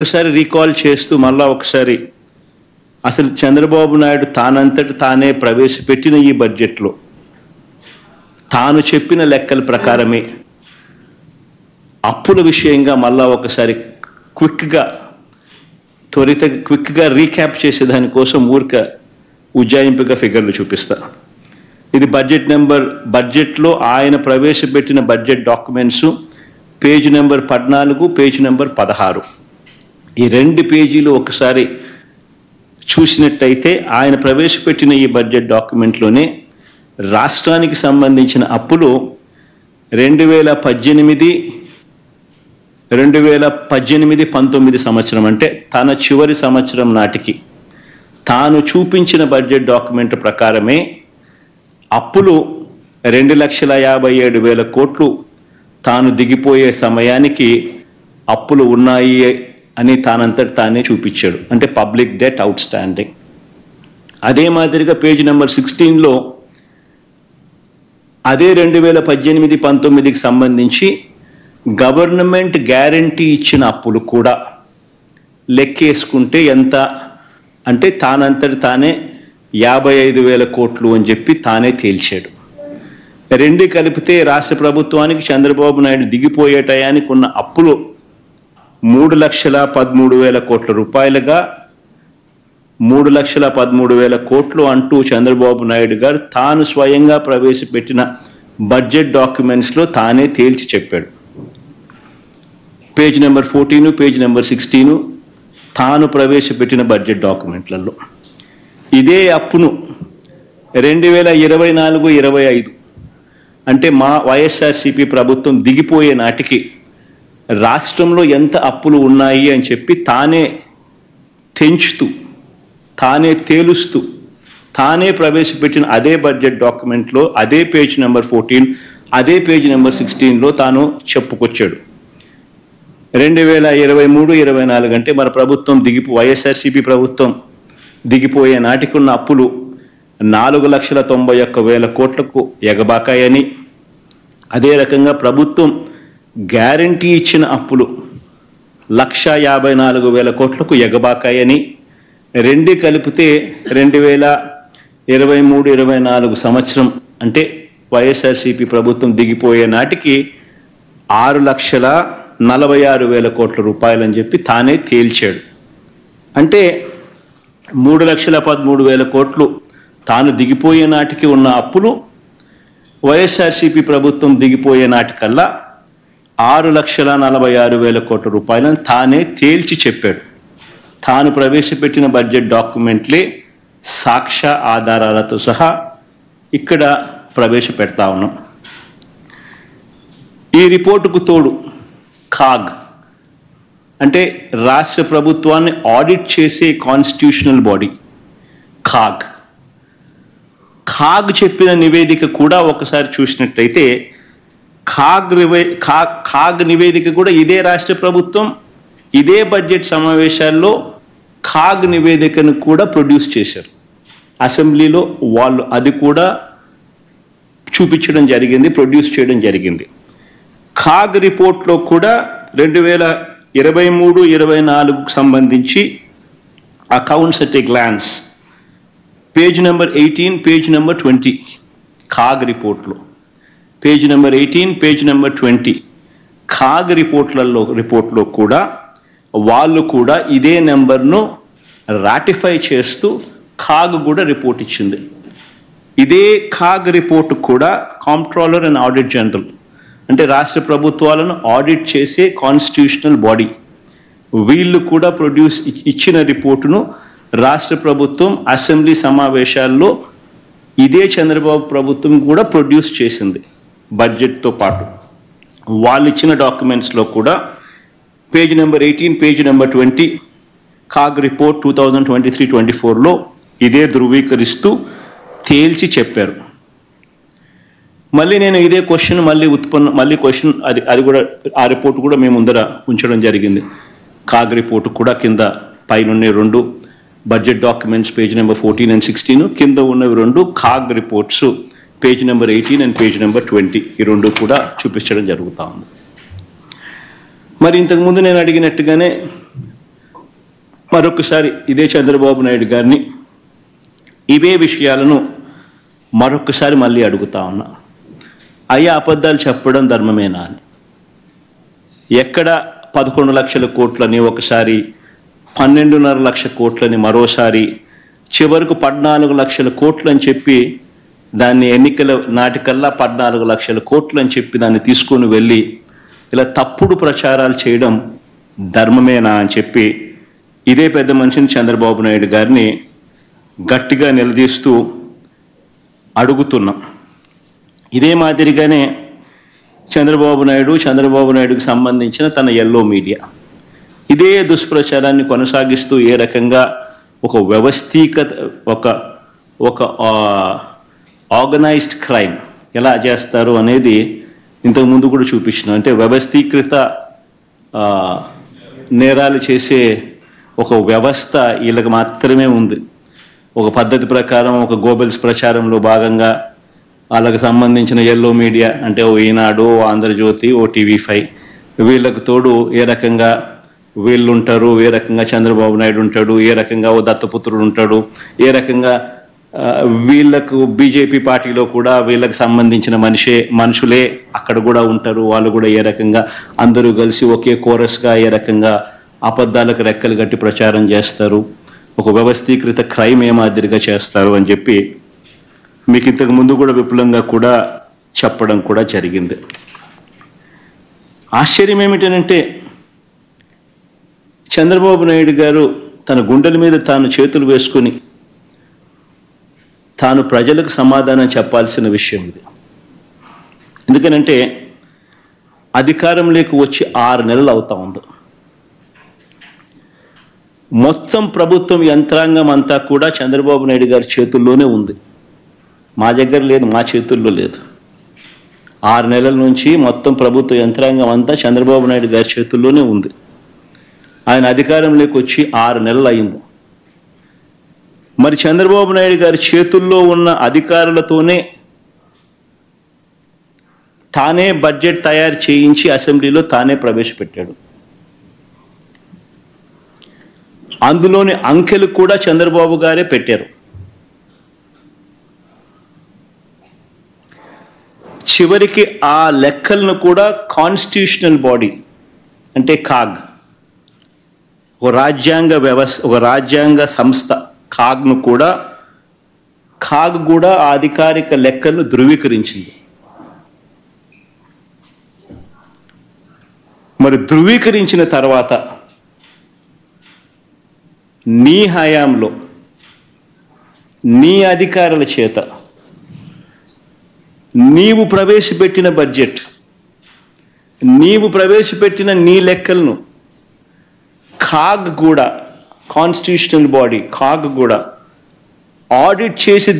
ఒకసారి రీకాల్ చేస్తూ మళ్ళా ఒకసారి అసలు చంద్రబాబు నాయుడు తానంతటి తానే ప్రవేశపెట్టిన ఈ బడ్జెట్లో తాను చెప్పిన లెక్కల ప్రకారమే అప్పుల విషయంగా మళ్ళా ఒకసారి క్విక్గా రీక్యాప్ చేసే దానికోసం ఉజ్జాయింపుగా ఫిగర్లు చూపిస్తా. ఇది బడ్జెట్లో ఆయన ప్రవేశపెట్టిన budget documents page number 14, page number 16. ఈ 2 పేజీలు ఒకసారి చూసినట్టయితే ఆయన ప్రవేశపెట్టిన ఈ బడ్జెట్ డాక్యుమెంట్లోనే రాష్ట్రానికి సంబంధించిన అప్పులు 2018-19 సంవత్సరం అంటే తన చివరి సంవత్సరం నాటికి తాను చూపించిన బడ్జెట్ డాక్యుమెంట్ ప్రకారమే అప్పులు 2,57,700 కోట్లు తాను దిగిపోయే సమయానికి అప్పులు ఉన్నాయి అని తానంతటి తానే చూపించాడు. అంటే పబ్లిక్ డెట్ అవుట్ స్టాండింగ్. అదే మాదిరిగా పేజ్ నెంబర్ 16లో అదే 2018-19కి సంబంధించి గవర్నమెంట్ గ్యారంటీ ఇచ్చిన అప్పులు కూడా లెక్కేసుకుంటే ఎంత అంటే తానంతటి తానే 55,000 కోట్లు అని చెప్పి తానే తేల్చాడు. 2 కలిపితే రాష్ట్ర ప్రభుత్వానికి చంద్రబాబు నాయుడు దిగిపోయే టయానికి ఉన్న అప్పులు 3,13,000 కోట్ల రూపాయలుగా 3,13,000 కోట్లు అంటూ చంద్రబాబు నాయుడు గారు తాను స్వయంగా ప్రవేశపెట్టిన బడ్జెట్ డాక్యుమెంట్స్లో తానే తేల్చి చెప్పాడు. పేజ్ నెంబర్ 14, పేజ్ నెంబర్ 16 తాను ప్రవేశపెట్టిన బడ్జెట్ డాక్యుమెంట్లలో ఇదే అప్పును 2024-25 అంటే మా వైఎస్ఆర్సీపీ ప్రభుత్వం దిగిపోయే నాటికి రాష్ట్రంలో ఎంత అప్పులు ఉన్నాయి అని చెప్పి తానే తెంచుతూ తానే తేలుస్తూ తానే ప్రవేశపెట్టిన అదే బడ్జెట్ డాక్యుమెంట్లో అదే పేజ్ నెంబర్ 14 అదే పేజ్ నెంబర్ 16లో తాను చెప్పుకొచ్చాడు. 2023-24 అంటే మన ప్రభుత్వం వైఎస్ఆర్సీపీ ప్రభుత్వం దిగిపోయే నాటికి ఉన్న అప్పులు 4,91,000 కోట్లకు ఎగబాకాయని, అదే రకంగా ప్రభుత్వం గ్యారంటీ ఇచ్చిన అప్పులు 1,54,000 కోట్లకు ఎగబాకాయని, 2 కలిపితే 2023-24 సంవత్సరం అంటే వైఎస్ఆర్సీపీ ప్రభుత్వం దిగిపోయే నాటికి 6,46,000 కోట్ల రూపాయలని చెప్పి తానే తేల్చాడు. అంటే 3,13,000 కోట్లు తాను దిగిపోయే నాటికి ఉన్న అప్పులు వైఎస్ఆర్సీపీ ప్రభుత్వం దిగిపోయే నాటికల్లా 6,46,000 కోట్ల రూపాయలను తానే తేల్చి చెప్పాడు. తాను ప్రవేశపెట్టిన బడ్జెట్ డాక్యుమెంట్లే సాక్ష్య ఆధారాలతో సహా ఇక్కడ ప్రవేశపెడతా ఉన్నాం. ఈ రిపోర్టుకు తోడు ఖాగ్ అంటే రాష్ట్ర ప్రభుత్వాన్ని ఆడిట్ చేసే కాన్స్టిట్యూషనల్ బాడీ ఖాగ్ చెప్పిన నివేదిక కూడా ఒకసారి చూసినట్టయితే ఖాగ్ నివేదిక కూడా ఇదే రాష్ట్ర ప్రభుత్వం ఇదే బడ్జెట్ సమావేశాల్లో ఖాగ్ నివేదికను కూడా ప్రొడ్యూస్ చేశారు. అసెంబ్లీలో వాళ్ళు అది కూడా చూపించడం జరిగింది, ప్రొడ్యూస్ చేయడం జరిగింది. ఖాగ్ రిపోర్ట్లో కూడా 2023-24కు సంబంధించి accounts at a glance page number 18, page number 20 ఖాగ్ రిపోర్ట్లో పేజ్ నెంబర్ 18, పేజ్ నెంబర్ 20 ఖాగ్ రిపోర్ట్లో కూడా వాళ్ళు కూడా ఇదే నెంబర్ను రాటిఫై చేస్తూ ఖాగ్ కూడా రిపోర్ట్ ఇచ్చింది. ఇదే ఖాగ్ రిపోర్ట్ కూడా కాంప్ట్రోలర్ అండ్ ఆడిట్ జనరల్ అంటే రాష్ట్ర ప్రభుత్వాలను ఆడిట్ చేసే కాన్స్టిట్యూషనల్ బాడీ వీళ్ళు కూడా ఇచ్చిన రిపోర్టును రాష్ట్ర ప్రభుత్వం అసెంబ్లీ సమావేశాల్లో ఇదే చంద్రబాబు ప్రభుత్వం కూడా ప్రొడ్యూస్ చేసింది. బడ్జెట్తో పాటు వాళ్ళు ఇచ్చిన డాక్యుమెంట్స్లో కూడా page number 18, page number 20 ఖాగ్ report 2023-24లో ఇదే ధృవీకరిస్తూ తేల్చి చెప్పారు. మళ్ళీ నేను ఇదే క్వశ్చన్ క్వశ్చన్ అది కూడా ఆ రిపోర్ట్ కూడా మేము ముందర ఉంచడం జరిగింది. ఖాగ్ రిపోర్టు కూడా కింద పైన 2 budget documents page number 14 and 16 కింద ఉన్నవి 2 CAG reports page number 18 and page number 20 ఈ 2 కూడా చూపించడం జరుగుతూ ఉంది. మరి ఇంతకుముందు నేను అడిగినట్టుగానే మరొకసారి ఇదే చంద్రబాబు నాయుడు గారిని ఇవే విషయాలను మరొకసారి మళ్ళీ అడుగుతా ఉన్నా. అయ్యా, అబద్ధాలు చెప్పడం ధర్మమేనా అని. ఎక్కడ 11 లక్షల కోట్లని ఒకసారి, 12.5 లక్షల కోట్లని మరోసారి, చివరకు 14 లక్షల కోట్లు అని చెప్పి దాన్ని ఎన్నికల నాటికల్లా 14 లక్షల కోట్లు అని చెప్పి దాన్ని తీసుకొని వెళ్ళి ఇలా తప్పుడు ప్రచారాలు చేయడం ధర్మమేనా అని చెప్పి ఇదే పెద్ద మనిషిని చంద్రబాబు నాయుడు గారిని గట్టిగా నిలదీస్తూ అడుగుతున్నాం. ఇదే మాదిరిగానే చంద్రబాబు నాయుడుకి సంబంధించిన తన ఎల్లో మీడియా ఇదే దుష్ప్రచారాన్ని కొనసాగిస్తూ ఏ రకంగా ఒక వ్యవస్థీకృత ఒక ఆర్గనైజ్డ్ క్రైమ్ ఎలా చేస్తారు అనేది ఇంతకుముందు కూడా చూపించిన. అంటే వ్యవస్థీకృత నేరాలు చేసే ఒక వ్యవస్థ వీళ్ళకి మాత్రమే ఉంది. ఒక పద్ధతి ప్రకారం ఒక గోబెల్స్ ప్రచారంలో భాగంగా వాళ్ళకి సంబంధించిన ఎల్లో మీడియా అంటే ఓ ఈనాడు, ఓ ఆంధ్రజ్యోతి, ఓ TV5 వీళ్ళకు తోడు ఏ రకంగా వీళ్ళు ఉంటారు, ఏ రకంగా చంద్రబాబు నాయుడు ఉంటాడు, ఏ రకంగా ఓ దత్తపుత్రుడు ఉంటాడు, ఏ రకంగా వీళ్ళకు బీజేపీ పార్టీలో కూడా వీళ్ళకి సంబంధించిన మనుషులే అక్కడ కూడా ఉంటారు. వాళ్ళు కూడా ఏ రకంగా అందరూ కలిసి ఒకే కోరస్గా ఏ రకంగా అబద్ధాలకు రెక్కలు కట్టి ప్రచారం చేస్తారు, ఒక వ్యవస్థీకృత క్రైమ్ ఏ మాదిరిగా చేస్తారు అని చెప్పి మీకు ఇంతకు ముందు కూడా విపులంగా కూడా చెప్పడం కూడా జరిగింది. ఆశ్చర్యం ఏమిటనంటే చంద్రబాబు నాయుడు గారు తన గుండెల మీద తాను చేతులు వేసుకుని తాను ప్రజలకు సమాధానం చెప్పాల్సిన విషయం ఇది. ఎందుకనంటే అధికారంలోకి వచ్చి 6 నెలలు అవుతా ఉంది. మొత్తం ప్రభుత్వం యంత్రాంగం అంతా కూడా చంద్రబాబు నాయుడు గారి చేతుల్లోనే ఉంది. మా దగ్గర లేదు, మా చేతుల్లో లేదు. 6 నెలల నుంచి మొత్తం ప్రభుత్వ యంత్రాంగం అంతా చంద్రబాబు నాయుడు గారి చేతుల్లోనే ఉంది. ఆయన అధికారంలోకి వచ్చి 6 నెలలు అయింది. మరి చంద్రబాబు నాయుడు గారి చేతుల్లో ఉన్న అధికారులతోనే తానే బడ్జెట్ తయారు చేయించి అసెంబ్లీలో తానే ప్రవేశపెట్టాడు. అందులోని అంకెలు కూడా చంద్రబాబు గారే పెట్టారు. చివరికి ఆ లెక్కలను కూడా కాన్స్టిట్యూషనల్ బాడీ అంటే కాగ్, ఒక రాజ్యాంగ వ్యవస్థ, ఒక రాజ్యాంగ సంస్థ కాగ్ కూడా ఆ అధికారిక లెక్కలను ధృవీకరించింది. మరి ధృవీకరించిన తర్వాత నీ హయాంలో నీ అధికారుల చేత నీవు ప్రవేశపెట్టిన బడ్జెట్, నీవు ప్రవేశపెట్టిన నీ లెక్కలను కాగ్ కూడా, కాన్స్టిట్యూషనల్ బాడీ కాగ్ కూడా ఆడిట్ చేసి